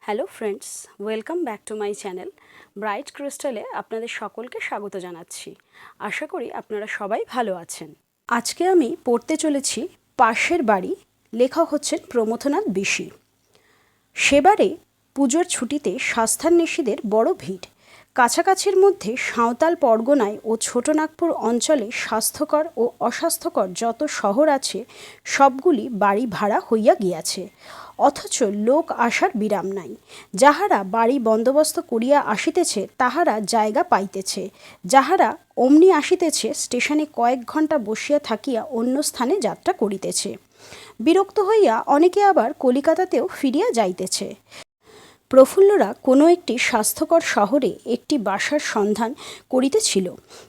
Hello friends, welcome back to my channel bright ক্রিস্টালে আপনাদের সকলকে স্বাগত জানাচ্ছি। আশা করি আপনারা সবাই ভালো আছেন। আজকে আমি পড়তে চলেছি পাশের বাড়ি। লেখক হচ্ছেন প্রমথনাথ বিশি। সেবারে পুজোর ছুটিতে স্বাস্থান্বেষীদের বড় ভিড়। কাছাকাছির মধ্যে সাঁওতাল পরগনায় ও ছোটনাগপুর অঞ্চলে স্বাস্থ্যকর ও অস্বাস্থ্যকর যত শহর আছে সবগুলি বাড়ি ভাড়া হইয়া গিয়াছে, অথচ লোক আসার বিরাম নাই। যাহারা বাড়ি বন্দোবস্ত করিয়া আসিতেছে তাহারা জায়গা পাইতেছে, যাহারা অমনি আসিতেছে স্টেশনে কয়েক ঘণ্টা বসিয়া থাকিয়া অন্য স্থানে যাত্রা করিতেছে। বিরক্ত হইয়া অনেকে আবার কলিকাতাতেও ফিরিয়া যাইতেছে। প্রফুল্লরা কোনো একটি স্বাস্থ্যকর শহরে একটি বাসার সন্ধান করিতেছিল,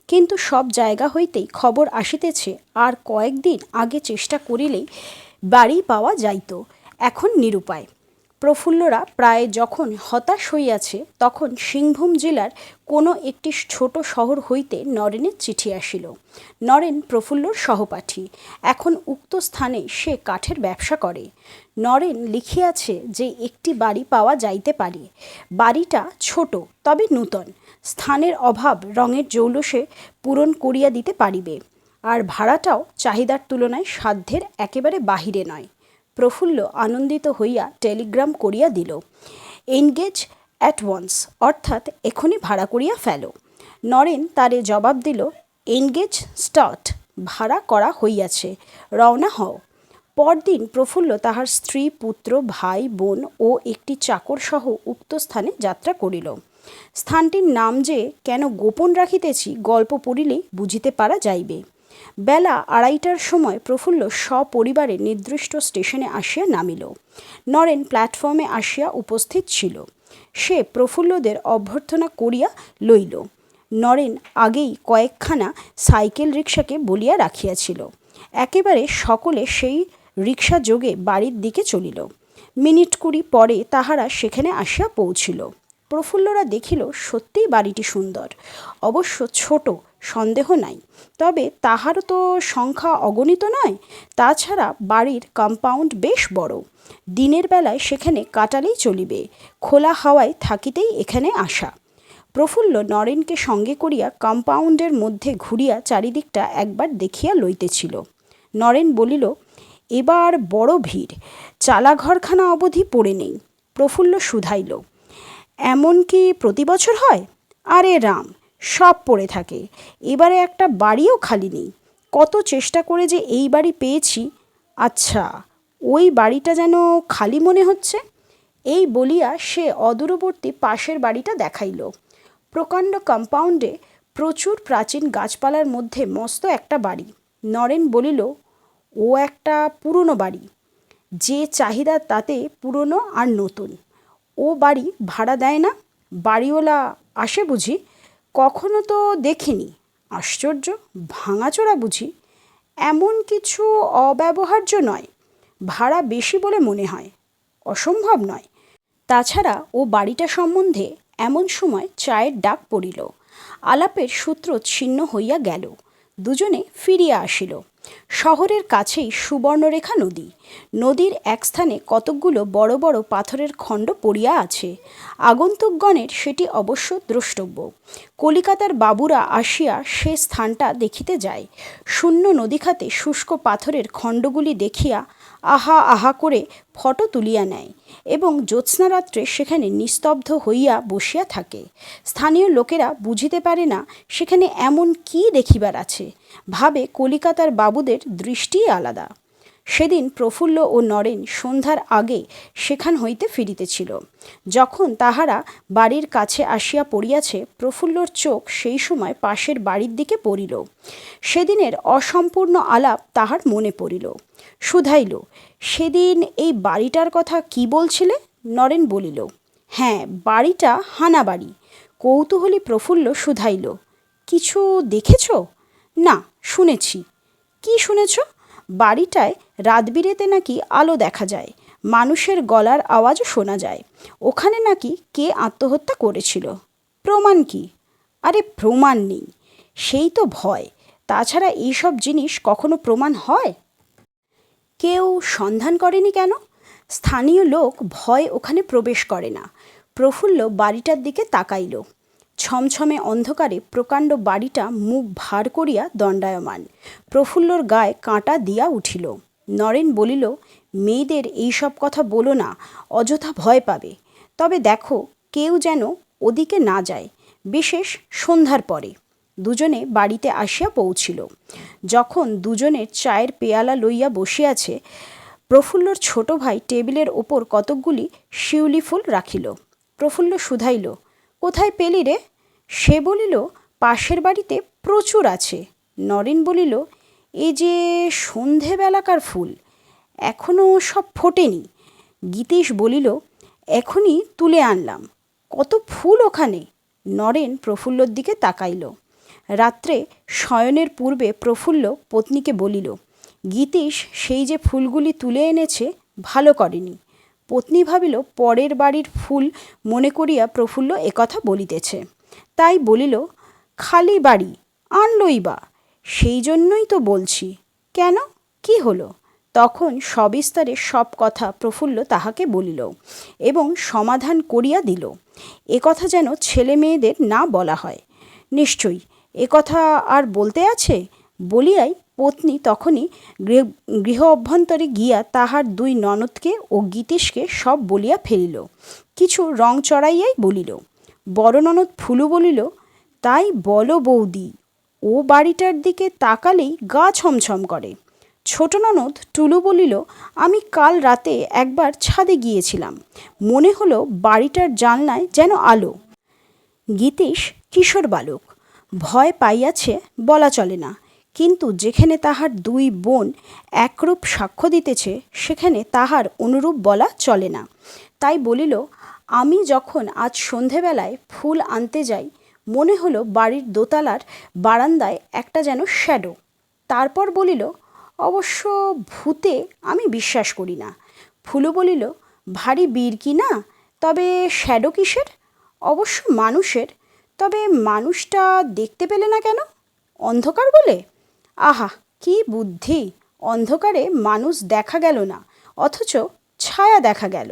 কিন্তু সব জায়গা হইতেই খবর আসিতেছে আর কয়েকদিন আগে চেষ্টা করিলেই বাড়ি পাওয়া যাইত। এখন নিরুপায়। প্রফুল্লরা প্রায় যখন হতাশ হইয়াছে তখন সিংভূম জেলার কোনো একটি ছোট শহর হইতে নরেনের চিঠি আসিল। নরেন প্রফুল্লর সহপাঠী। এখন উক্ত স্থানে সে কাঠের ব্যবসা করে। নরেন লিখিয়াছে যে একটি বাড়ি পাওয়া যাইতে পারে। বাড়িটা ছোট তবে নূতন, স্থানের অভাব রঙের জৌলসে পূরণ করিয়া দিতে পারিবে, আর ভাড়াটাও চাহিদার তুলনায় সাধ্যের একেবারে বাহিরে নয়। প্রফুল্ল আনন্দিত হইয়া টেলিগ্রাম করিয়া দিল, এনগেজ অ্যাট ওয়ান্স, অর্থাৎ এখনই ভাড়া করিয়া ফেলো। নরেন তারে জবাব দিল, এনগেজ স্টার্ট, ভাড়া করা হইয়াছে, রওনা হও। পরদিন প্রফুল্ল তাহার স্ত্রী, পুত্র, ভাই, বোন ও একটি চাকর সহ উক্ত স্থানে যাত্রা করিল। স্থানটির নাম যে কেন গোপন রাখিতেছি গল্প পড়িলেই বুঝিতে পারা যাইবে। বেলা 2:30টার সময় প্রফুল্ল সপরিবারে নির্দিষ্ট স্টেশনে আসিয়া নামিল। নরেন প্ল্যাটফর্মে আসিয়া উপস্থিত ছিল। সে প্রফুল্লদের অভ্যর্থনা করিয়া লইল। নরেন আগেই কয়েকখানা সাইকেল রিক্সাকে বলিয়া রাখিয়াছিল। একেবারে সকলে সেই রিক্সা যোগে বাড়ির দিকে চলিল। মিনিট 20 পরে তাহারা সেখানে আসিয়া পৌঁছিল। প্রফুল্লরা দেখিল সত্যিই বাড়িটি সুন্দর, অবশ্য ছোট, সন্দেহ নাই, তবে তাহারও তো সংখ্যা অগণিত নয়। তাছাড়া বাড়ির কম্পাউন্ড বেশ বড়। দিনের বেলায় সেখানে কাটালেই চলিবে, খোলা হাওয়ায় থাকিতেই এখানে আসা। প্রফুল্ল নরেনকে সঙ্গে করিয়া কম্পাউন্ডের মধ্যে ঘুরিয়া চারিদিকটা একবার দেখিয়া লইতেছিল। নরেন বলিল, এবার বড় ভিড়, চালাঘরখানা অবধি পড়ে নেই। প্রফুল্ল শুধাইল, এমন কি প্রতি বছর হয়? আরে রাম, সব পড়ে থাকে। এবারে একটা বাড়িও খালি নেই। কত চেষ্টা করে যে এই বাড়ি পেয়েছি। আচ্ছা, ওই বাড়িটা যেন খালি মনে হচ্ছে। এই বলিয়া সে অদূরবর্তী পাশের বাড়িটা দেখাইল। প্রকাণ্ড কম্পাউন্ডে প্রচুর প্রাচীন গাছপালার মধ্যে মস্ত একটা বাড়ি। নরেন বলিল, ও একটা পুরনো বাড়ি। যে চাহিদা তাতে পুরনো আর নতুন। ও বাড়ি ভাড়া দেয় না? বাড়িওয়ালা আসে বুঝি? কখনো তো দেখিনি। আশ্চর্য, ভাঙাচোরা বুঝি? এমন কিছু অব্যবহার্য নয়। ভাড়া বেশি বলে মনে হয়, অসম্ভব নয়। তাছাড়া ও বাড়িটা সম্বন্ধে এমন সময় চায়ের ডাক পড়িল। আলাপের সূত্র ছিন্ন হইয়া গেল। দুজনে ফিরিয়া আসিল। শহরের কাছেই সুবর্ণরেখা নদী। নদীর এক স্থানে কতকগুলো বড় বড় পাথরের খণ্ড পড়িয়া আছে। আগন্তুকগণের সেটি অবশ্য দ্রষ্টব্য। কলিকাতার বাবুরা আসিয়া সে স্থানটা দেখিতে যায়। শূন্য নদীখাতে শুষ্ক পাথরের খণ্ডগুলি দেখিয়া আহা আহা করে ফটো তুলিয়া নেয় এবং জ্যোৎস্নারাত্রে সেখানে নিস্তব্ধ হইয়া বসিয়া থাকে। স্থানীয় লোকেরা বুঝিতে পারে না সেখানে এমন কি দেখিবার আছে, ভাবে কলিকাতার বাবুদের দৃষ্টিই আলাদা। সেদিন প্রফুল্ল ও নরেন সন্ধ্যার আগে সেখান হইতে ফিরিতেছিল। যখন তাহারা বাড়ির কাছে আসিয়া পড়িয়াছে, প্রফুল্লর চোখ সেই সময় পাশের বাড়ির দিকে পড়িল। সেদিনের অসম্পূর্ণ আলাপ তাহার মনে পড়িল। শুধাইল, সেদিন এই বাড়িটার কথা কি বলছিলে? নরেন বলিল, হ্যাঁ, বাড়িটা হানা বাড়ি। কৌতূহলী প্রফুল্ল শুধাইল, কিছু দেখেছ? না, শুনেছি। কি শুনেছ? বাড়িটায় রাতবিরেতে নাকি আলো দেখা যায়, মানুষের গলার আওয়াজও শোনা যায়। ওখানে নাকি কে আত্মহত্যা করেছিল। প্রমাণ কি? আরে প্রমাণ নেই, সেই তো ভয়। তাছাড়া এইসব জিনিস কখনো প্রমাণ হয়? কেউ সন্ধান করেনি কেন? স্থানীয় লোক ভয় ওখানে প্রবেশ করে না। প্রফুল্ল বাড়িটার দিকে তাকাইল। ছমছমে অন্ধকারে প্রকাণ্ড বাড়িটা মুখ ভার করিয়া দণ্ডায়মান। প্রফুল্লর গায়ে কাঁটা দিয়া উঠিল। নরেন বলিল, মেয়েদের এইসব কথা বলো না, অযথা ভয় পাবে। তবে দেখো কেউ যেন ওদিকে না যায়, বিশেষ সন্ধ্যার পরে। দুজনে বাড়িতে আসিয়া পৌঁছিল। যখন দুজনের চায়ের পেয়ালা লইয়া বসিয়াছে, প্রফুল্লর ছোট ভাই টেবিলের ওপর কতকগুলি শিউলি ফুল রাখিল। প্রফুল্ল শুধাইল, কোথায় পেলি রে? সে বলিল, পাশের বাড়িতে প্রচুর আছে। নরেন বলিল, এ যে সন্ধেবেলাকার ফুল, এখনও সব ফোটেনি। গীতেশ বলিল, এখনই তুলে আনলাম। কত ফুল ওখানে। নরেন প্রফুল্লর দিকে তাকাইল। রাত্রে শয়নের পূর্বে প্রফুল্ল পত্নীকে বলিল, গীতেশ সেই যে ফুলগুলি তুলে এনেছে ভালো করেনি। পত্নী ভাবিল পরের বাড়ির ফুল মনে করিয়া প্রফুল্ল একথা বলিতেছে। তাই বলিল, খালি বাড়ি আনলই বা? সেই জন্যই তো বলছি। কেন, কি হলো? তখন সবিস্তারে সব কথা প্রফুল্ল তাহাকে বলিল এবং সমাধান করিয়া দিল। একথা যেন ছেলে মেয়েদের না বলা হয়। নিশ্চয়ই একথা আর বলতে আছে বলিয়াই পত্নী তখনই গৃহ অভ্যন্তরে গিয়া তাহার দুই ননদকে ও গীতেশকে সব বলিয়া ফেলিল। কিছু রং চড়াইয়াই বলিল। বড় ননদ ফুলু বলিল, তাই বলো বৌদি, ও বাড়িটার দিকে তাকালেই গা ছমছম করে। ছোট ননদ টুলু বলিল, আমি কাল রাতে একবার ছাদে গিয়েছিলাম, মনে হলো বাড়িটার জানলায় যেন আলো। গীতেশ কিশোর বালক, ভয় পাইয়াছে বলা চলে না, কিন্তু যেখানে তাহার দুই বোন একরূপ সাক্ষ্য দিতেছে সেখানে তাহার অনুরূপ বলা চলে না। তাই বলিল, আমি যখন আজ সন্ধেবেলায় ফুল আনতে যাই, মনে হলো বাড়ির দোতলার বারান্দায় একটা যেন শ্যাডো। তারপর বলিল, অবশ্য ভূতে আমি বিশ্বাস করি না। ফুলু বলিল, ভারী বীর কি না, তবে শ্যাডো কিসের? অবশ্য মানুষের। তবে মানুষটা দেখতে পেলে না কেন? অন্ধকার বলে? আহা, কি বুদ্ধি! অন্ধকারে মানুষ দেখা গেল না, অথচ ছায়া দেখা গেল।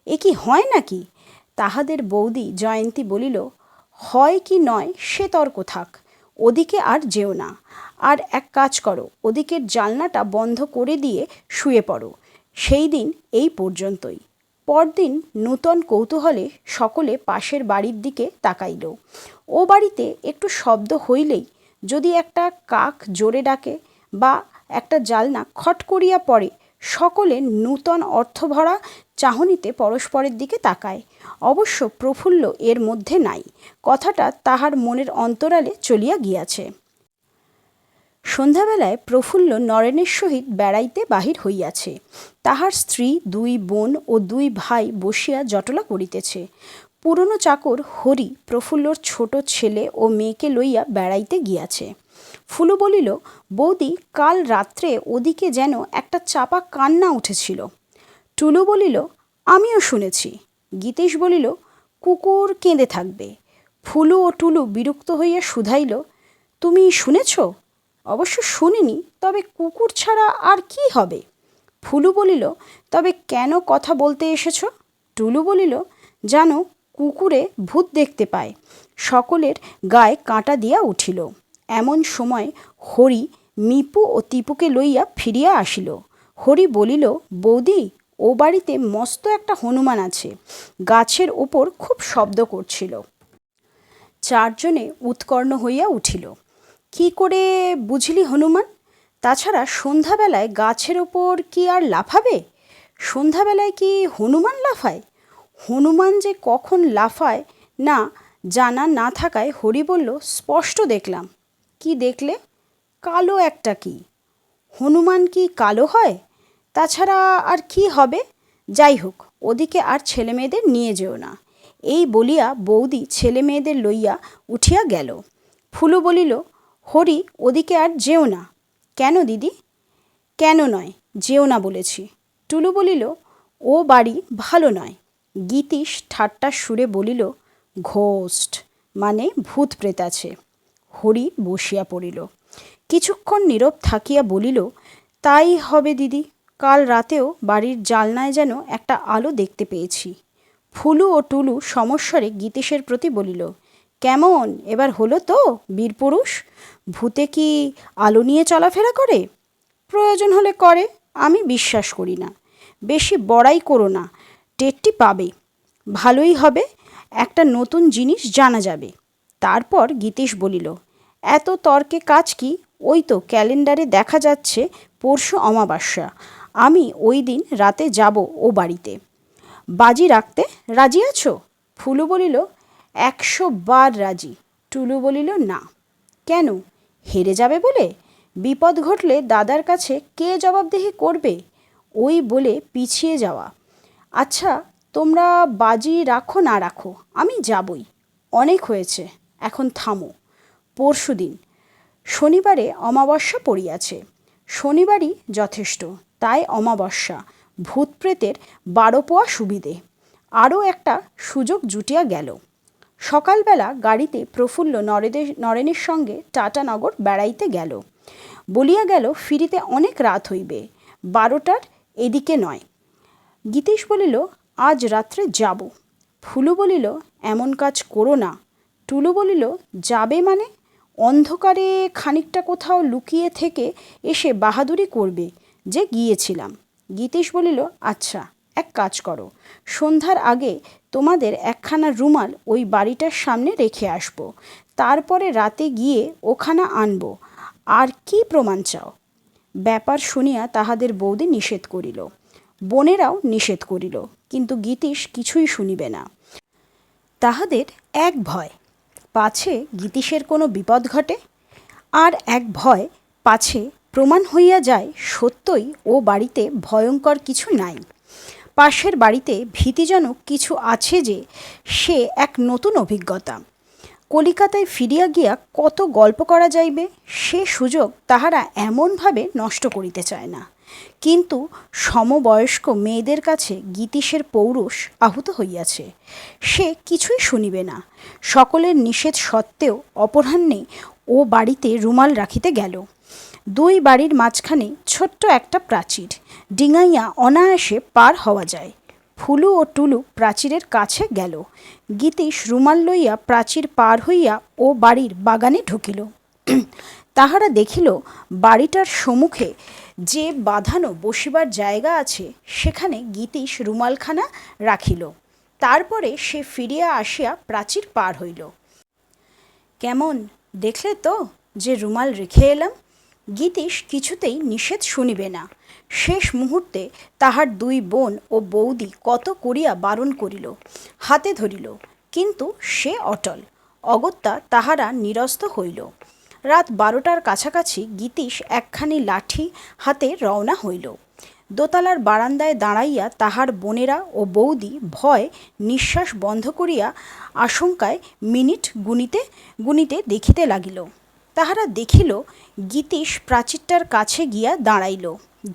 এ কি হয় নাকি? তাহাদের বৌদি জয়ন্তী বলিল, হয় কি নয় সে তর্ক থাক, ওদিকে আর যেও না। আর এক কাজ করো, ওদিকের জানলাটা বন্ধ করে দিয়ে শুয়ে পড়ো। সেই দিন এই পর্যন্তই। পরদিন নূতন কৌতূহলে সকলে পাশের বাড়ির দিকে তাকাইল। ও বাড়িতে একটু শব্দ হইলেই, যদি একটা কাক জোরে ডাকে বা একটা জালনা খট করিয়া পড়ে, সকলে নূতন অর্থভরা চাহনিতে পরস্পরের দিকে তাকায়। অবশ্য প্রফুল্ল এর মধ্যে নাই, কথাটা তাহার মনের অন্তরালে চলিয়া গিয়াছে। সন্ধ্যাবেলায় প্রফুল্ল নরেনের সহিত বেড়াইতে বাহির হইয়াছে। তাহার স্ত্রী, দুই বোন ও দুই ভাই বসিয়া জটলা করিতেছে। পুরনো চাকর হরি প্রফুল্লর ছোট ছেলে ও মেয়েকে লইয়া বেড়াইতে গিয়াছে। ফুলু বলিল, বৌদি, কাল রাত্রে ওদিকে যেন একটা চাপা কান্না উঠেছিল। টুলু বলিল, আমিও শুনেছি। গীতেশ বলিল, কুকুর কেঁদে থাকবে। ফুলু ও টুলু বিরক্ত হইয়া শুধাইল, তুমি শুনেছ? অবশ্য শুনিনি, তবে কুকুর ছাড়া আর কি হবে? ফুলু বলিল, তবে কেন কথা বলতে এসেছ? টুলু বলিল, জানো, কুকুরে ভূত দেখতে পায়। সকলের গায়ে কাঁটা দিয়া উঠিল। এমন সময় হরি মিপু ও টিপুকে লইয়া ফিরিয়া আসিল। হরি বলিল, বৌদি, ও বাড়িতে মস্ত একটা হনুমান আছে, গাছের ওপর খুব শব্দ করছিল। চারজনে উৎকর্ণ হইয়া উঠিল। কি করে বুঝলি হনুমান? তাছাড়া সন্ধ্যাবেলায় গাছের ওপর কি আর লাফাবে? সন্ধ্যাবেলায় কি হনুমান লাফায়? হনুমান যে কখন লাফায় না জানা না থাকায় হরি বলল, স্পষ্ট দেখলাম। কি দেখলে? কালো একটা কি। হনুমান কি কালো হয়? তাছাড়া আর কি হবে? যাই হোক, ওদিকে আর ছেলে মেয়েদের নিয়ে যেও না। এই বলিয়া বৌদি ছেলে মেয়েদের লইয়া উঠিয়া গেল। ফুলু বলিল, হরি, ওদিকে আর যেও না। কেন দিদি? কেন নয়, যেও না বলেছি। টুলু বলিল, ও বাড়ি ভালো নয়। গীতিশ ঠাট্টার সুরে বলিল, ঘোস্ট মানে ভূত প্রেত আছে। হরি বসিয়া পড়িল। কিছুক্ষণ নীরব থাকিয়া বলিল, তাই হবে দিদি, কাল রাতেও বাড়ির জানলায় যেন একটা আলো দেখতে পেয়েছি। ফুলু ও টুলু সমস্বরে গীতিশের প্রতি বলিল, কেমন এবার হলো তো বীরপুরুষ? ভূতে কি আলো নিয়ে চলাফেরা করে? প্রয়োজন হলে করে, আমি বিশ্বাস করি না। বেশি বড়াই করো না, টেরটি পাবে। ভালোই হবে, একটা নতুন জিনিস জানা যাবে। তারপর গীতিশ বলিল, এত তর্কে কাজ কি? ওই তো ক্যালেন্ডারে দেখা যাচ্ছে পরশু অমাবস্যা। আমি ওই দিন রাতে যাব ও বাড়িতে। বাজি রাখতে রাজি আছো? ফুলু বলিল, 100 বার রাজি। টুলু বলিল, না। কেন? হেরে যাবে বলে? বিপদ ঘটলে দাদার কাছে কে জবাবদিহি করবে? ওই বলে পিছিয়ে যাওয়া। আচ্ছা, তোমরা বাজি রাখো না রাখো, আমি যাবই। অনেক হয়েছে, এখন থামো। পরশু দিন শনিবারে অমাবস্যা পড়িয়াছে। শনিবারই যথেষ্ট, তাই অমাবস্যা। ভূত প্রেতের 12 পোয়া সুবিধে। আরও একটা সুযোগ জুটিয়া গেল। সকালবেলা গাড়িতে প্রফুল্ল নরেনের সঙ্গে টাটানগর বেড়াইতে গেল। বলিয়া গেল ফিরিতে অনেক রাত হইবে, 12টার এদিকে নয়। গীতিশ বলিল, আজ রাত্রে যাব। ফুলু বলিল, এমন কাজ করো না। টুলু বলিল, যাবে মানে? অন্ধকারে খানিকটা কোথাও লুকিয়ে থেকে এসে বাহাদুরি করবে যে গিয়েছিলাম। গীতিশ বলিল, আচ্ছা, এক কাজ করো, সন্ধ্যার আগে তোমাদের একখানা রুমাল ওই বাড়িটার সামনে রেখে আসবো। তারপরে রাতে গিয়ে ওখানা আনবো। আর কি প্রমাণ চাও? ব্যাপার শুনিয়া তাহাদের বৌদি নিষেধ করিল, বোনেরাও নিষেধ করিল, কিন্তু গীতিশ কিছুই শুনিবে না। তাহাদের এক ভয়, পাছে গীতিশের কোনো বিপদ ঘটে, আর এক ভয় পাছে প্রমাণ হইয়া যায় সত্যই ও বাড়িতে ভয়ঙ্কর কিছু নাই। পাশের বাড়িতে ভীতিজনক কিছু আছে যে সে এক নতুন অভিজ্ঞতা। কলিকাতায় ফিরিয়া গিয়া কত গল্প করা যাইবে, সে সুযোগ তাহারা এমনভাবে নষ্ট করিতে চায় না। কিন্তু সমবয়স্ক মেয়েদের কাছে গীতিশের পৌরুষ আহুত হইয়াছে। সে কিছুই শুনিবে না। সকলের নিষেধ সত্ত্বেও অপরাহ্নে ও বাড়িতে রুমাল রাখিতে গেল। দুই বাড়ির মাঝখানে ছোট্ট একটা প্রাচীর, ডিঙাইয়া অনায়াসে পার হওয়া যায়। ফুলু ও টুলু প্রাচীরের কাছে গেল। গীতিশ রুমাল লইয়া প্রাচীর পার হইয়া ও বাড়ির বাগানে ঢুকিল। তাহারা দেখিল বাড়িটার সম্মুখে যে বাঁধানো বসিবার জায়গা আছে, সেখানে গীতিশ রুমালখানা রাখিল। তারপরে সে ফিরিয়া আসিয়া প্রাচীর পার হইল। কেমন দেখলে তো যে রুমাল রেখে এলাম? গীতিশ কিছুতেই নিষেধ শুনিবে না। শেষ মুহূর্তে তাহার দুই বোন ও বৌদি কত করিয়া বারণ করিল, হাতে ধরিল, কিন্তু সে অটল। অগত্যা তাহারা নিরস্ত হইল। রাত 12টার কাছাকাছি গীতিশ একখানি লাঠি হাতে রওনা হইল। দোতলার বারান্দায় দাঁড়াইয়া তাহার বোনেরা ও বৌদি ভয় নিঃশ্বাস বন্ধ করিয়া আশঙ্কায় মিনিট গুনিতে গুনিতে দেখিতে লাগিল। তাহারা দেখিল গীতিশ প্রাচীরটার কাছে গিয়া দাঁড়াইল।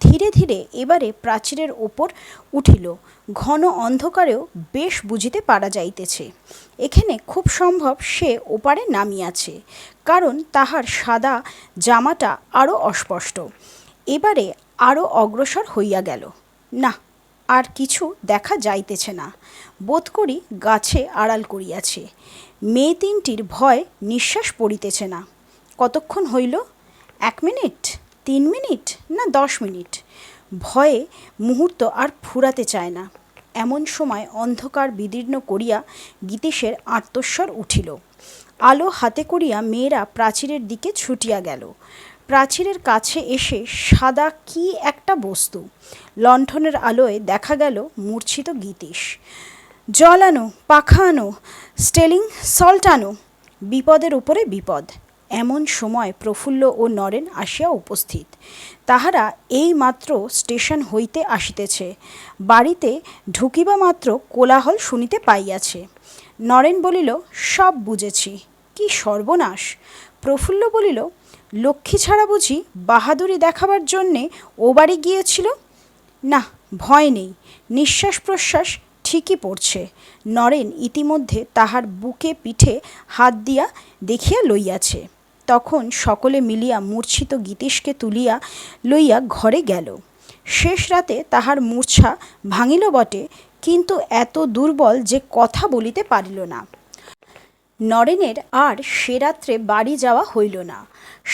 ধীরে ধীরে এবারে প্রাচীরের ওপর উঠিল। ঘন অন্ধকারেও বেশ বুঝিতে পারা যাইতেছে এখানে খুব সম্ভব সে ওপারে নামিয়াছে, কারণ তাহার সাদা জামাটা আরও অস্পষ্ট। এবারে আরও অগ্রসর হইয়া গেল। না, আর কিছু দেখা যাইতেছে না। বোধ করি গাছে আড়াল করিয়াছে। মেয়ে তিনটির ভয় নিঃশ্বাস পড়িতেছে না। কতক্ষণ হইল? 1 মিনিট, 3 মিনিট, না 10 মিনিট? ভয়ে মুহূর্ত আর ফুরাতে চায় না। এমন সময় অন্ধকার বিদীর্ণ করিয়া গীতিশের আর্তস্বর উঠিল। আলো হাতে করিয়া মেয়েরা প্রাচীরের দিকে ছুটিয়া গেল। প্রাচীরের কাছে এসে সাদা কি একটা বস্তু। লণ্ঠনের আলোয় দেখা গেল মূর্ছিত গীতিশ। জল আনো, পাখা আনো, স্টেলিং সল্ট আনো। বিপদের উপরে বিপদ। এমন সময় প্রফুল্ল ও নরেন আসিয়া উপস্থিত। তাহারা এই মাত্র স্টেশন হইতে আসিতেছে। বাড়িতে ঢুকিবা মাত্র কোলাহল শুনিতে পাইয়াছে। নরেন বলিল, সব বুঝেছি। কি সর্বনাশ! প্রফুল্ল বলিল, লক্ষ্মী ছাড়া বুঝি বাহাদুরি দেখাবার জন্যে ও বাড়ি গিয়েছিল? না, ভয় নেই, নিঃশ্বাস প্রশ্বাস ঠিকই পড়ছে। নরেন ইতিমধ্যে তাহার বুকে পিঠে হাত দিয়া দেখিয়া লইয়াছে। তখন সকলে মিলিয়া মূর্ছিত গীতিশকে তুলিয়া লইয়া ঘরে গেল। শেষ রাতে তাহার মূর্ছা ভাঙিল বটে, কিন্তু এত দুর্বল যে কথা বলিতে পারিল না। নরেনের আর সে রাত্রে বাড়ি যাওয়া হইল না।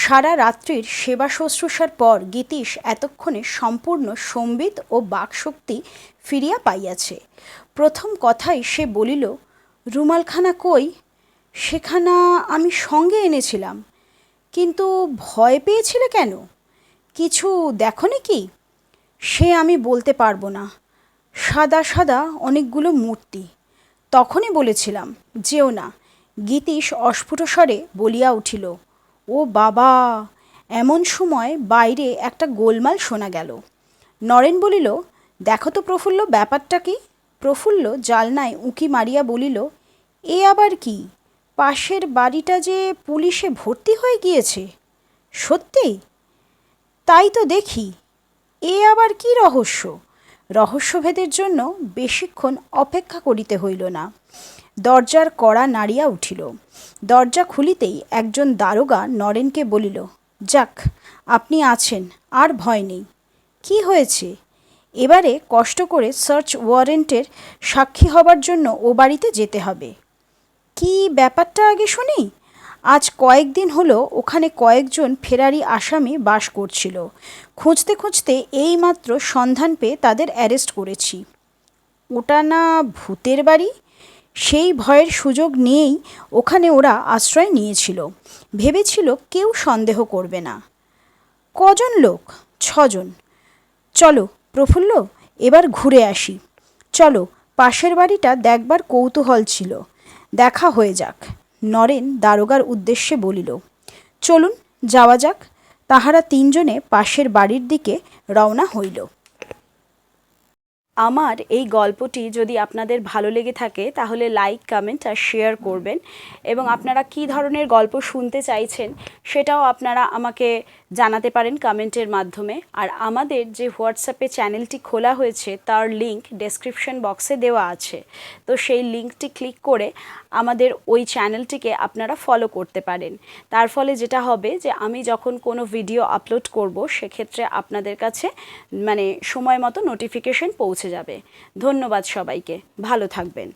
সারা রাত্রির সেবা শুশ্রূষার পর গীতিশ এতক্ষণে সম্পূর্ণ সম্বিত ও বাকশক্তি ফিরিয়া পাইয়াছে। প্রথম কথাই সে বলিল, রুমালখানা কই? সেখানা আমি সঙ্গে এনেছিলাম। কিন্তু ভয় পেয়েছিলে কেন? কিছু দেখনি কি? সে আমি বলতে পারবো না। সাদা সাদা অনেকগুলো মূর্তি। তখনই বলেছিলাম যেও না। গীতিশ অস্ফুট স্বরে বলিয়া উঠিল, ও বাবা! এমন সময় বাইরে একটা গোলমাল শোনা গেল। নরেন বলিল, দেখো তো প্রফুল্ল, ব্যাপারটা কি? প্রফুল্ল জালনায় উঁকি মারিয়া বলিল, এ আবার কি? পাশের বাড়িটা যে পুলিশে ভর্তি হয়ে গিয়েছে। সত্যি? তাই তো দেখি। এ আবার কি রহস্য? রহস্যভেদের জন্য বেশিক্ষণ অপেক্ষা করিতে হইল না। দরজার কড়া নাড়িয়া উঠিল। দরজা খুলিতেই একজন দারোগা নরেনকে বলিল, যাক, আপনি আছেন, আর ভয় নেই। কি হয়েছে? এবারে কষ্ট করে সার্চ ওয়ারেন্টের সাক্ষী হবার জন্য ও বাড়িতে যেতে হবে। কি ব্যাপারটা আগে শুনি। আজ কয়েকদিন হলো ওখানে কয়েকজন ফেরারি আসামি বাস করছিল। খুঁজতে খুঁজতে এইমাত্র সন্ধান পেয়ে তাদের অ্যারেস্ট করেছি। ওটা না ভূতের বাড়ি? সেই ভয়ের সুযোগ নিয়েই ওখানে ওরা আশ্রয় নিয়েছিল। ভেবেছিল কেউ সন্দেহ করবে না। কজন লোক? 6 জন। চলো প্রফুল্ল, এবার ঘুরে আসি। চলো, পাশের বাড়িটা দেখবার কৌতূহল ছিল, দেখা হয়ে যাক। নরেন দারোগার উদ্দেশ্যে বলিল, চলুন যাওয়া যাক। তাহারা 3 জনে পাশের বাড়ির দিকে রওনা হইল। আমার এই গল্পটি যদি আপনাদের ভালো লেগে থাকে তাহলে লাইক, কমেন্ট আর শেয়ার করবেন, এবং আপনারা কী ধরনের গল্প শুনতে চাইছেন সেটাও আপনারা আমাকে জানাতে পারেন কমেন্টের মাধ্যমে। আর আমাদের যে হোয়াটসঅ্যাপে চ্যানেলটি খোলা হয়েছে তার লিংক ডেসক্রিপশন বক্সে দেওয়া আছে, তো সেই লিঙ্কটি ক্লিক করে আমাদের ওই চ্যানেলটিকে আপনারা ফলো করতে পারেন। তার ফলে যেটা হবে যে আমি যখন কোনো ভিডিও আপলোড করব সেক্ষেত্রে আপনাদের কাছে সময় মতো নোটিফিকেশন পৌঁছে যাবে। ধন্যবাদ সবাইকে, ভালো থাকবেন।